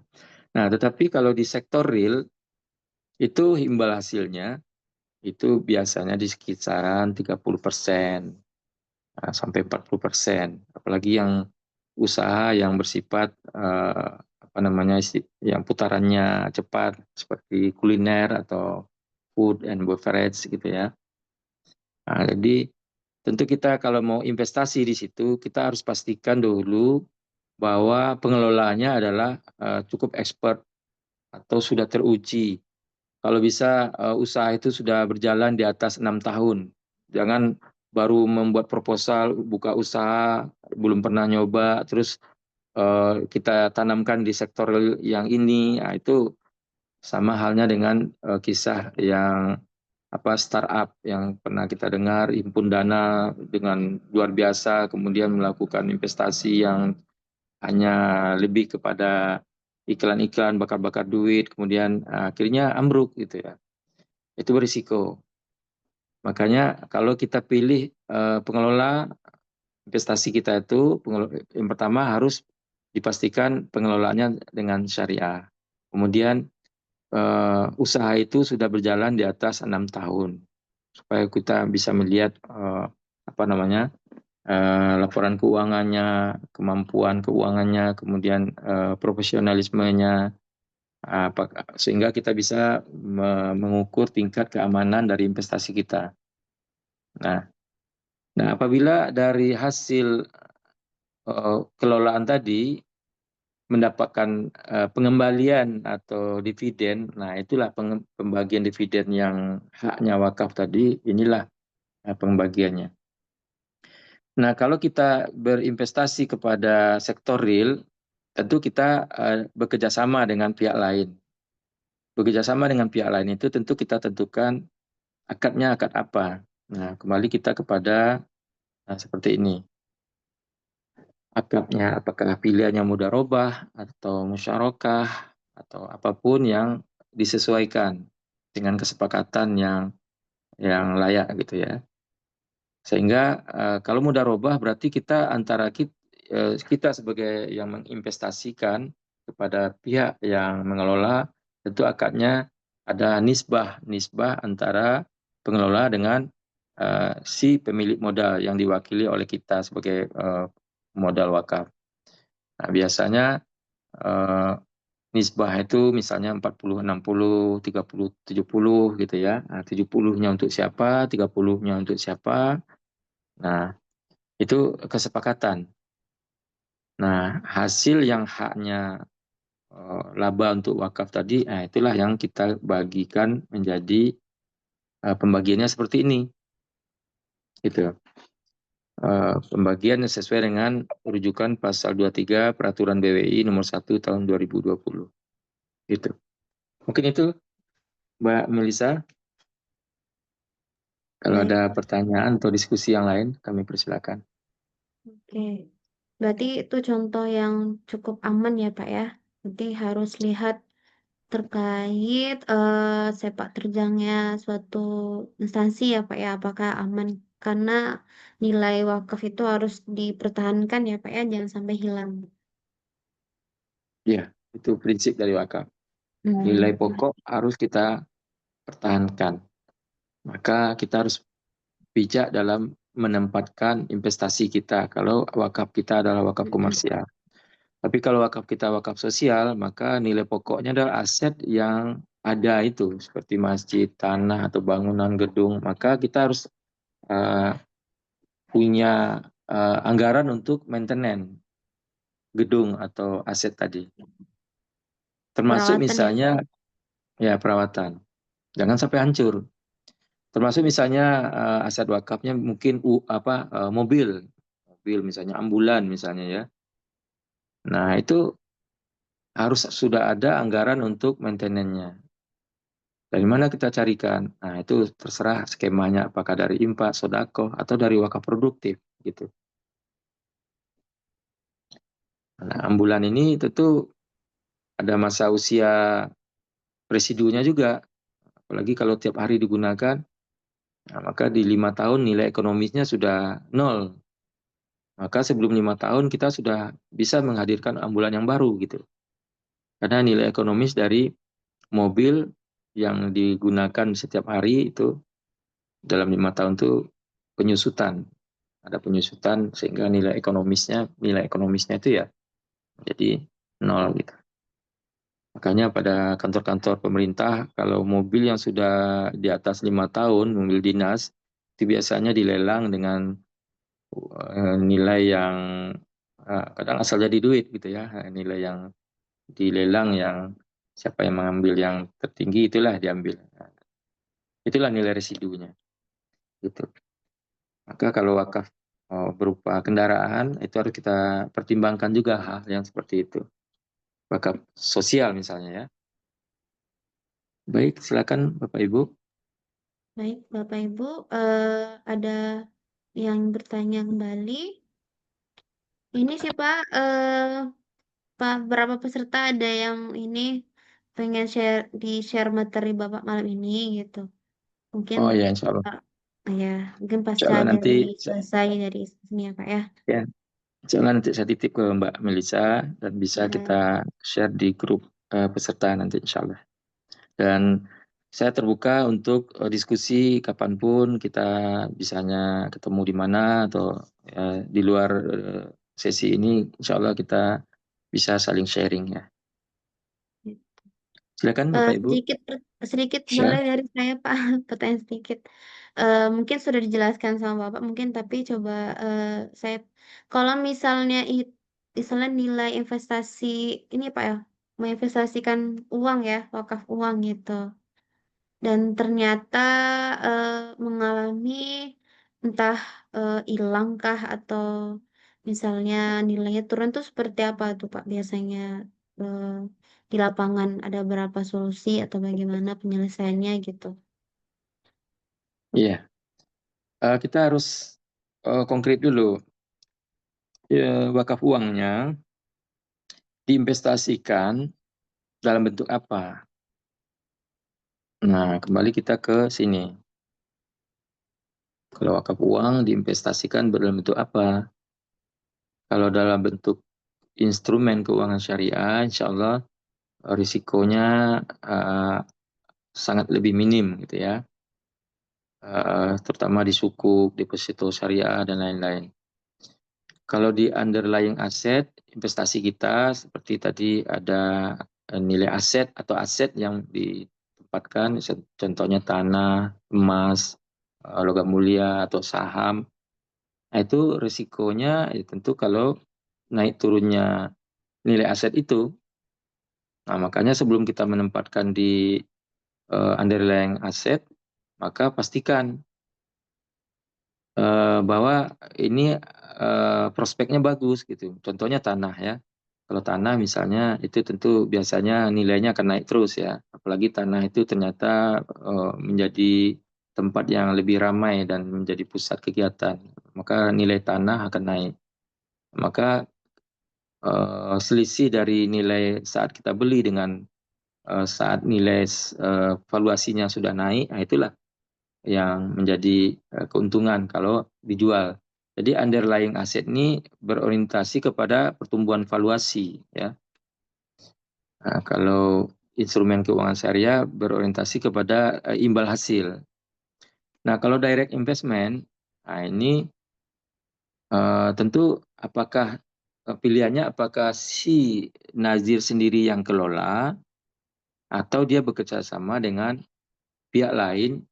Nah, tetapi kalau di sektor real itu imbal hasilnya itu biasanya di sekitaran 30% sampai 40%. Apalagi yang usaha yang bersifat apa namanya, yang putarannya cepat seperti kuliner atau food and beverage gitu ya. Nah, jadi tentu kita kalau mau investasi di situ, kita harus pastikan dulu bahwa pengelolaannya adalah cukup expert atau sudah teruji. Kalau bisa usaha itu sudah berjalan di atas 6 tahun. Jangan baru membuat proposal, buka usaha, belum pernah nyoba, terus kita tanamkan di sektor yang ini. Nah, itu sama halnya dengan kisah yang apa startup yang pernah kita dengar himpun dana dengan luar biasa, kemudian melakukan investasi yang hanya lebih kepada iklan-iklan bakar-bakar duit, kemudian akhirnya ambruk gitu ya. Itu berisiko. Makanya kalau kita pilih pengelola investasi kita itu, yang pertama harus dipastikan pengelolaannya dengan syariah. Kemudian usaha itu sudah berjalan di atas 6 tahun, supaya kita bisa melihat apa namanya laporan keuangannya, kemampuan keuangannya, kemudian profesionalismenya, sehingga kita bisa mengukur tingkat keamanan dari investasi kita. Nah, apabila dari hasil kelolaan tadi mendapatkan pengembalian atau dividen, nah itulah pembagian dividen yang haknya wakaf tadi, inilah pembagiannya. Nah, kalau kita berinvestasi kepada sektor real, tentu kita bekerja sama dengan pihak lain. Bekerja sama dengan pihak lain itu tentu kita tentukan akadnya akad apa. Nah, kembali kita kepada seperti ini. Akadnya apakah pilihannya mudharabah atau musyarakah atau apapun yang disesuaikan dengan kesepakatan yang layak gitu ya. Sehingga kalau mudharabah berarti kita antara kita sebagai yang menginvestasikan kepada pihak yang mengelola, tentu akadnya ada nisbah antara pengelola dengan si pemilik modal yang diwakili oleh kita sebagai modal wakaf. Nah, biasanya nisbah itu misalnya 40-60, 30-70 gitu ya. Nah, 70-nya untuk siapa, 30-nya untuk siapa. Nah, itu kesepakatan. Nah, hasil yang haknya laba untuk wakaf tadi, nah itulah yang kita bagikan menjadi pembagiannya seperti ini. Gitu. Pembagian sesuai dengan rujukan pasal 23 Peraturan BWI nomor 1 tahun 2020. Gitu. Mungkin itu Mbak Melisa. Kalau Baik, ada Pak. pertanyaan atau diskusi yang lain, kami persilakan. Oke. Berarti itu contoh yang cukup aman ya, Pak ya. Nanti harus lihat terkait sepak terjangnya suatu instansi ya, Pak ya, apakah aman. Karena nilai wakaf itu harus dipertahankan ya, Pak ya, jangan sampai hilang. Ya, itu prinsip dari wakaf. Nilai Hmm. pokok harus kita pertahankan. Maka kita harus bijak dalam menempatkan investasi kita. Kalau wakaf kita adalah wakaf Mm-mm. komersial. Tapi kalau wakaf kita wakaf sosial, maka nilai pokoknya adalah aset yang ada itu, seperti masjid, tanah, atau bangunan gedung. Maka kita harus uh, punya anggaran untuk maintenance gedung atau aset tadi. Termasuk Perawatan ya, Pak. misalnya ya perawatan. Jangan sampai hancur. Termasuk misalnya aset wakafnya mungkin mobil, misalnya ambulan misalnya ya. Nah, itu harus sudah ada anggaran untuk maintenance-nya. Dari mana kita carikan? Nah, itu terserah skemanya apakah dari infak, sedekah atau dari wakaf produktif gitu. Nah, ambulan ini tentu ada masa usia residunya juga. Apalagi kalau tiap hari digunakan, nah, maka di 5 tahun nilai ekonomisnya sudah nol. Maka sebelum 5 tahun kita sudah bisa menghadirkan ambulan yang baru gitu. Karena nilai ekonomis dari mobil yang digunakan setiap hari itu dalam 5 tahun itu penyusutan. Ada penyusutan sehingga nilai ekonomisnya itu ya jadi nol gitu. Makanya pada kantor-kantor pemerintah kalau mobil yang sudah di atas 5 tahun, mobil dinas, itu biasanya dilelang dengan nilai yang kadang asal jadi duit gitu ya, nilai yang dilelang yang siapa yang mengambil yang tertinggi itulah diambil. Nah, itulah nilai residunya. Gitu. Maka kalau wakaf berupa kendaraan itu harus kita pertimbangkan juga hal yang seperti itu. Wakaf sosial misalnya ya. Baik, silakan Bapak Ibu. Baik, Bapak Ibu, ada yang bertanya kembali. Ini sih Pak, Pak, berapa peserta ada yang ini pengen di-share materi Bapak malam ini gitu. Mungkin Oh ya, insya Allah. Pak, ya, mungkin Insya pasca Allah nanti, dari selesai dari sini ya Pak ya. ya, insya Allah nanti saya titip ke Mbak Melisa dan bisa Ya, kita share di grup peserta nanti insya Allah. Dan saya terbuka untuk diskusi kapanpun kita bisanya ketemu di mana atau di luar sesi ini, insya Allah kita bisa saling sharing ya. Silakan Bapak Ibu. sedikit sedikit Share. boleh dari saya Pak, pertanyaan sedikit. Mungkin sudah dijelaskan sama Bapak mungkin tapi coba saya kalau misalnya misalnya nilai investasi ini Pak ya, menginvestasikan uang ya, wakaf uang gitu. Dan ternyata mengalami entah hilangkah atau misalnya nilainya turun tuh seperti apa tuh Pak biasanya eh, di lapangan ada berapa solusi atau bagaimana penyelesaiannya gitu. Iya, kita harus konkret dulu. Wakaf uangnya diinvestasikan dalam bentuk apa? Nah, kembali kita ke sini. Kalau wakaf uang diinvestasikan dalam bentuk apa? Kalau dalam bentuk instrumen keuangan syariah, insya Allah risikonya uh, sangat lebih minim gitu ya. Terutama di sukuk, deposito syariah dan lain-lain. Kalau di underlying aset, investasi kita seperti tadi ada nilai aset atau aset yang ditempatkan, contohnya tanah, emas, logam mulia atau saham. Nah, itu risikonya ya tentu kalau naik turunnya nilai aset itu. Nah, makanya sebelum kita menempatkan di underlying aset, maka pastikan bahwa ini prospeknya bagus gitu. Contohnya tanah ya. Kalau tanah misalnya itu tentu biasanya nilainya akan naik terus ya. Apalagi tanah itu ternyata menjadi tempat yang lebih ramai dan menjadi pusat kegiatan. Maka nilai tanah akan naik. Maka selisih dari nilai saat kita beli dengan saat nilai valuasinya sudah naik, nah itulah yang menjadi keuntungan kalau dijual. Jadi underlying aset ini berorientasi kepada pertumbuhan valuasi ya. Nah, kalau instrumen keuangan syariah berorientasi kepada imbal hasil. Nah, kalau direct investment, nah ini tentu apakah pilihannya apakah si nazir sendiri yang kelola atau dia bekerja sama dengan pihak lain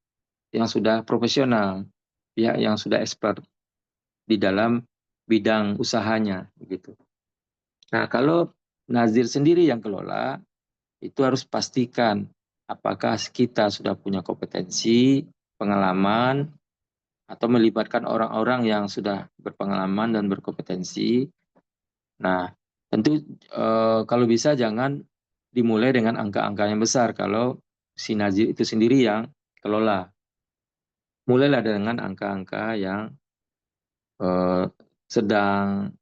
yang sudah profesional, pihak yang sudah expert di dalam bidang usahanya begitu. Nah, kalau nazir sendiri yang kelola, itu harus pastikan apakah kita sudah punya kompetensi, pengalaman, atau melibatkan orang-orang yang sudah berpengalaman dan berkompetensi. Nah, tentu kalau bisa jangan dimulai dengan angka-angka yang besar kalau si nazir itu sendiri yang kelola. Mulailah dengan angka-angka yang eh, sedang,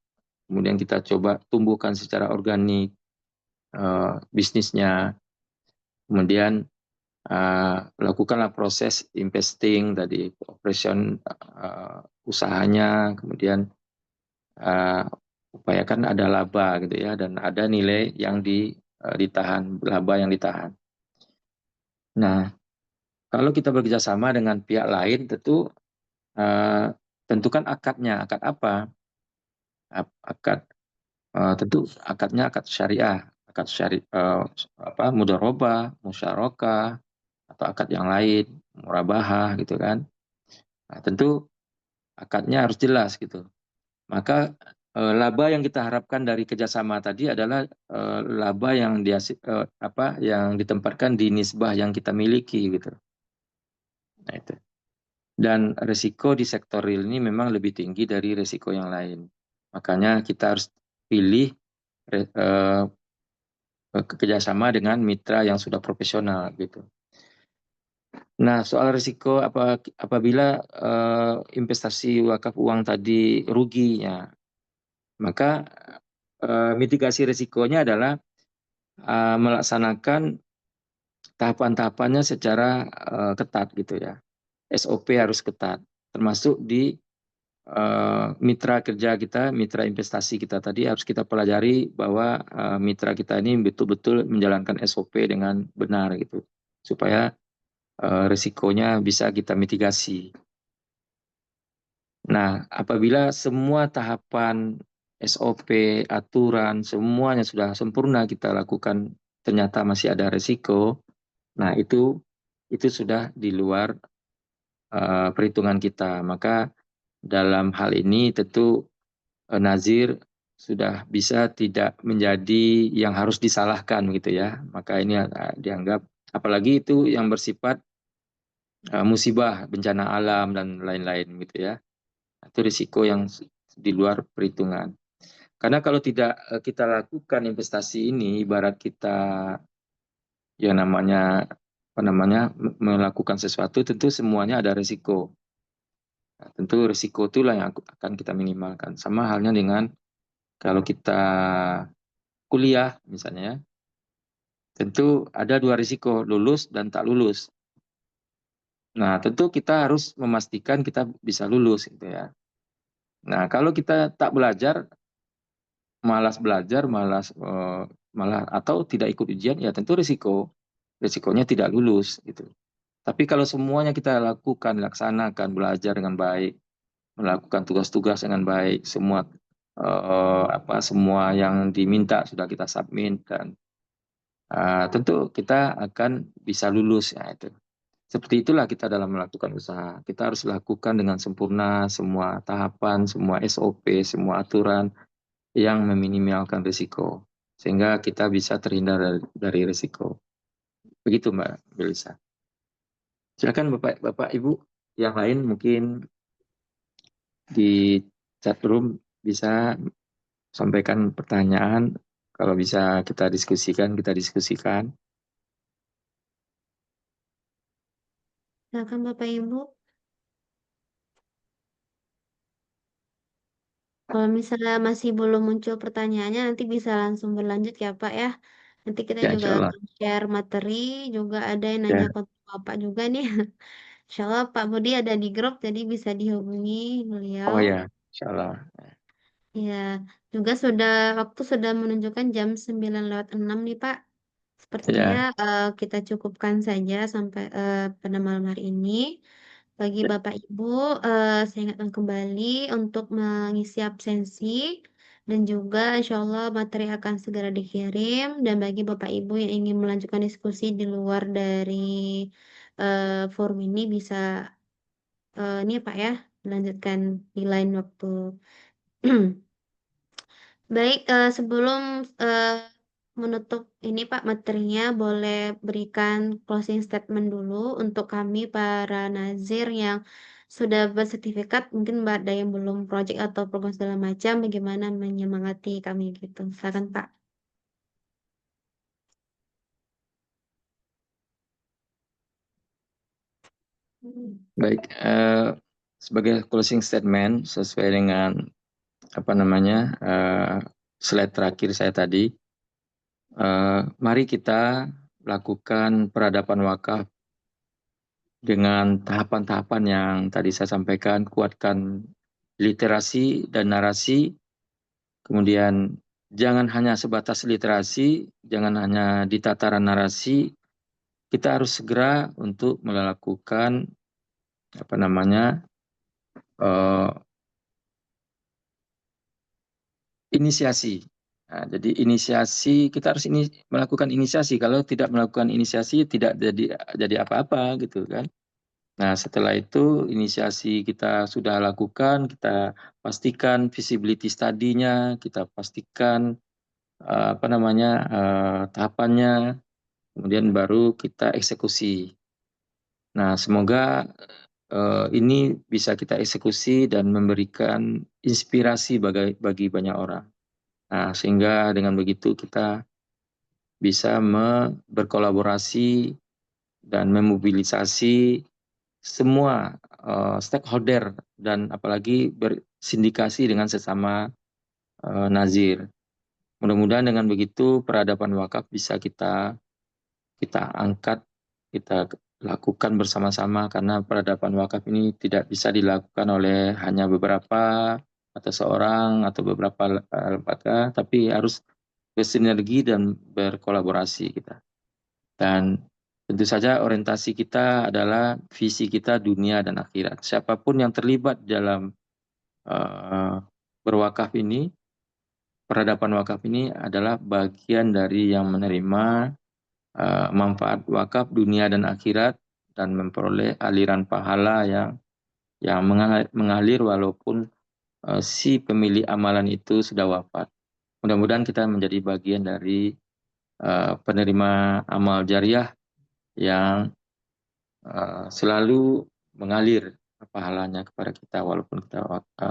kemudian kita coba tumbuhkan secara organik bisnisnya, kemudian lakukanlah proses investing tadi, operation usahanya, kemudian uh, upayakan ada laba gitu ya, dan ada nilai yang ditahan, laba yang ditahan. Nah, kalau kita bekerja sama dengan pihak lain, uh, tentukan akadnya, akad apa? Akad tentu akadnya akad syariah, akad apa mudharabah, musyarakah atau akad yang lain, murabahah gitu kan. Nah, tentu akadnya harus jelas gitu. Maka laba yang kita harapkan dari kerjasama tadi adalah laba yang apa yang ditempatkan di nisbah yang kita miliki gitu. Nah, itu. Dan resiko di sektor real ini memang lebih tinggi dari resiko yang lain. Makanya kita harus pilih eh, kerjasama dengan mitra yang sudah profesional gitu. Nah, soal risiko apabila investasi wakaf uang tadi rugi, ya, maka mitigasi risikonya adalah melaksanakan tahapan-tahapannya secara ketat gitu ya. SOP harus ketat, termasuk di mitra kerja kita, mitra investasi kita tadi harus kita pelajari bahwa mitra kita ini betul-betul menjalankan SOP dengan benar gitu, supaya risikonya bisa kita mitigasi. Nah, apabila semua tahapan SOP, aturan, semuanya sudah sempurna kita lakukan, ternyata masih ada risiko, nah itu sudah di luar perhitungan kita. Maka dalam hal ini tentu Nazir sudah bisa tidak menjadi yang harus disalahkan gitu ya. Maka ini dianggap, apalagi itu yang bersifat musibah, bencana alam dan lain-lain gitu ya. Itu risiko yang di luar perhitungan. Karena kalau tidak kita lakukan investasi ini, ibarat kita ya namanya apa namanya melakukan sesuatu, tentu semuanya ada risiko. Nah, tentu risiko itulah yang akan kita minimalkan. Sama halnya dengan kalau kita kuliah misalnya, ya, tentu ada dua risiko, lulus dan tak lulus. Nah, tentu kita harus memastikan kita bisa lulus gitu ya. Nah, kalau kita tak belajar, malas belajar, malah atau tidak ikut ujian, ya tentu risikonya tidak lulus gitu. Tapi kalau semuanya kita lakukan, laksanakan, belajar dengan baik, melakukan tugas-tugas dengan baik, semua yang diminta sudah kita submit, dan tentu kita akan bisa lulus ya itu. Seperti itulah kita dalam melakukan usaha. Kita harus lakukan dengan sempurna semua tahapan, semua SOP, semua aturan yang meminimalkan risiko, sehingga kita bisa terhindar dari risiko. Begitu Mbak Belisa. Silakan Bapak Ibu yang lain mungkin di chat room bisa sampaikan pertanyaan. Kalau bisa kita diskusikan, kita diskusikan. Silakan Bapak Ibu. Kalau misalnya masih belum muncul pertanyaannya, nanti bisa langsung berlanjut ya Pak ya. Nanti kita Ya, juga insya Allah. akan share materi, juga ada yang nanya Ya. ke Bapak juga nih. Insya Allah Pak Budi ada di grup, jadi bisa dihubungi beliau. Oh ya, insya Allah. Ya, juga waktu sudah menunjukkan jam 9:06 nih Pak. Sepertinya Ya, kita cukupkan saja sampai pada malam hari ini. Bagi Bapak Ibu, saya ingatkan kembali untuk mengisi absensi dan juga insya Allah materi akan segera dikirim. Dan bagi Bapak Ibu yang ingin melanjutkan diskusi di luar dari forum ini bisa ini ya Pak ya, melanjutkan di lain waktu. Baik, sebelum menutup ini Pak materinya, boleh berikan closing statement dulu untuk kami para nazir yang sudah bersertifikat, mungkin Mbak ada yang belum project atau program segala macam, bagaimana menyemangati kami gitu. Silakan Pak. baik. Sebagai closing statement sesuai dengan apa namanya slide terakhir saya tadi, mari kita lakukan peradaban wakaf dengan tahapan-tahapan yang tadi saya sampaikan, kuatkan literasi dan narasi, kemudian jangan hanya sebatas literasi, jangan hanya di tataran narasi, kita harus segera untuk melakukan apa namanya eh, inisiasi. Nah, jadi inisiasi kita harus melakukan inisiasi. Kalau tidak melakukan inisiasi tidak jadi apa-apa gitu kan. Nah, setelah itu inisiasi kita sudah lakukan, kita pastikan visibility study-nya, kita pastikan tahapannya, kemudian baru kita eksekusi. Nah, semoga ini bisa kita eksekusi dan memberikan inspirasi bagi banyak orang. Nah, sehingga dengan begitu kita bisa berkolaborasi dan memobilisasi semua stakeholder dan apalagi bersindikasi dengan sesama nazir. Mudah-mudahan dengan begitu peradaban wakaf bisa kita angkat, kita lakukan bersama-sama, karena peradaban wakaf ini tidak bisa dilakukan oleh hanya beberapa atau seorang atau beberapa lembaga, tapi harus bersinergi dan berkolaborasi kita. Dan tentu saja orientasi kita adalah visi kita dunia dan akhirat. Siapapun yang terlibat dalam berwakaf ini, peradaban wakaf ini adalah bagian dari yang menerima manfaat wakaf dunia dan akhirat dan memperoleh aliran pahala yang mengalir walaupun si pemilik amalan itu sudah wafat. Mudah-mudahan kita menjadi bagian dari penerima amal jariah yang selalu mengalir pahalanya kepada kita walaupun kita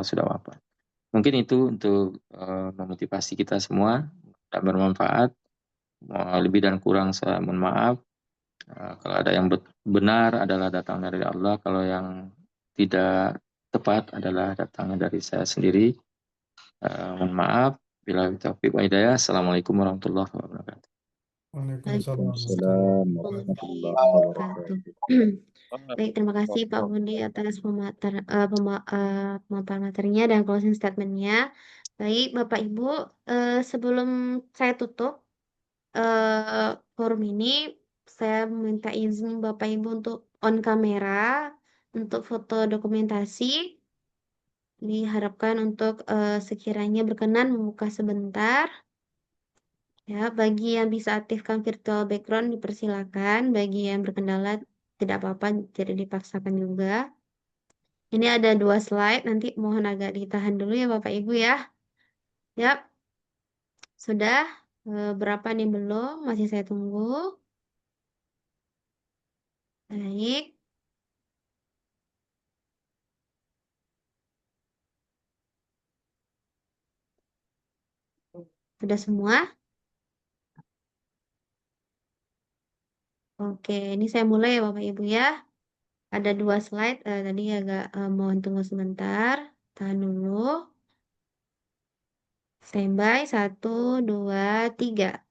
sudah wafat. Mungkin itu untuk memotivasi kita semua dan bermanfaat. Lebih dan kurang saya mohon maaf. Kalau ada yang benar adalah datangnya dari Allah, kalau yang tidak tepat adalah datangnya dari saya sendiri. Mohon maaf. Bila taufiq wa hidayah. Assalamualaikum warahmatullahi wabarakatuh. Waalaikumsalam Waalaikumsalam warahmatullahi warahmatullahi wabarakatuh. wabarakatuh. Baik, terima kasih Pak Budi atas pemaparan materinya dan closing statement-nya. Baik, Bapak Ibu, sebelum saya tutup forum ini, saya meminta izin Bapak Ibu untuk on kamera untuk foto dokumentasi. Diharapkan untuk sekiranya berkenan membuka sebentar. Ya, bagi yang bisa aktifkan virtual background dipersilakan. Bagi yang berkendala tidak apa-apa, tidak dipaksakan juga. Ini ada 2 slide, nanti mohon agak ditahan dulu ya Bapak Ibu ya. Yap, sudah. Berapa nih belum? Masih saya tunggu. Baik. Sudah semua? Oke, ini saya mulai ya Bapak Ibu ya. Ada 2 slide, tadi agak mohon tunggu sebentar. Tahan dulu. Standby, 1, 2, 3.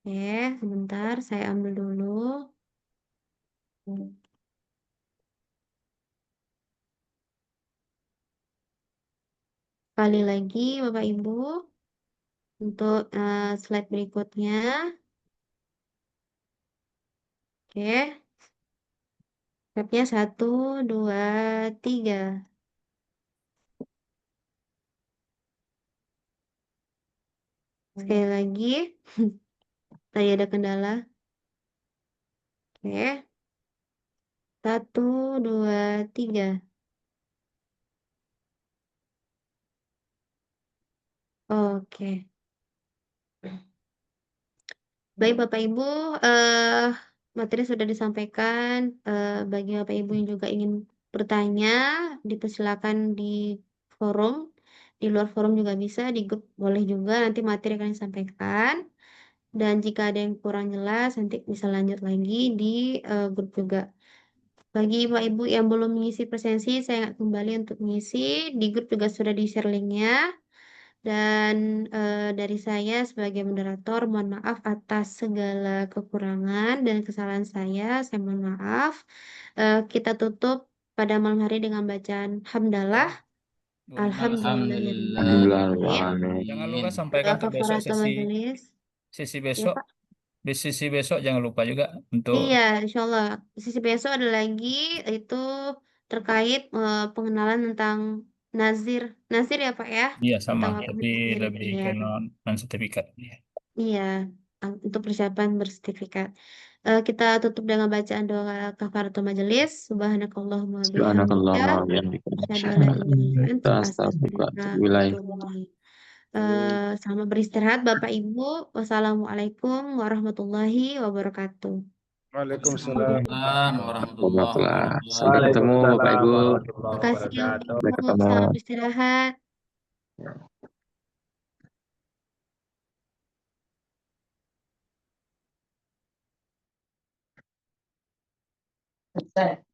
Oke, sebentar saya ambil dulu. Sekali lagi Bapak Ibu, untuk slide berikutnya. Oke, stepnya 1, 2, 3. Sekali lagi, tadi ada kendala. Oke, 1, 2, 3. Oke. Baik Bapak Ibu, materi sudah disampaikan. Bagi Bapak Ibu yang juga ingin bertanya, dipersilakan di forum. Di luar forum juga bisa, di grup boleh juga, nanti materi akan disampaikan. Dan jika ada yang kurang jelas, nanti bisa lanjut lagi di grup juga. Bagi Bapak Ibu yang belum mengisi presensi, saya ingat kembali untuk mengisi. Di grup juga sudah di-share linknya. Dan dari saya sebagai moderator, mohon maaf atas segala kekurangan dan kesalahan saya mohon maaf. Kita tutup pada malam hari dengan bacaan hamdalah. Alhamdulillahirrahmanirrahim. Jangan lupa sampaikan untuk besok Kafaratul majelis. sesi Ya besok. Pak. Di sesi besok jangan lupa juga untuk Iya, insya Allah. Sisi besok ada lagi, itu terkait pengenalan tentang Nazir. Nazir ya Pak ya? iya sama, Tentang apa tapi Nazir. lebih Iya. ke non sertifikat. Iya. Iya, untuk persiapan bersertifikat. Kita tutup dengan bacaan doa kafaratul majelis. Subhanakallahumma bihamdika. Subhanakallahumma wa bihamdika. Asyhadu an la ilaha illa anta Astaghfiruka wa astaghfiruka atubu wa ilaik. atubu ilaik. Selamat beristirahat Bapak Ibu. Wassalamualaikum warahmatullahi wabarakatuh. Waalaikumsalam. Warahmatullahi wabarakatuh. Sampai ketemu Bapak Ibu. Terima kasih Bapak Sampai Ibu. ketemu. Selamat beristirahat. wabarakatuh.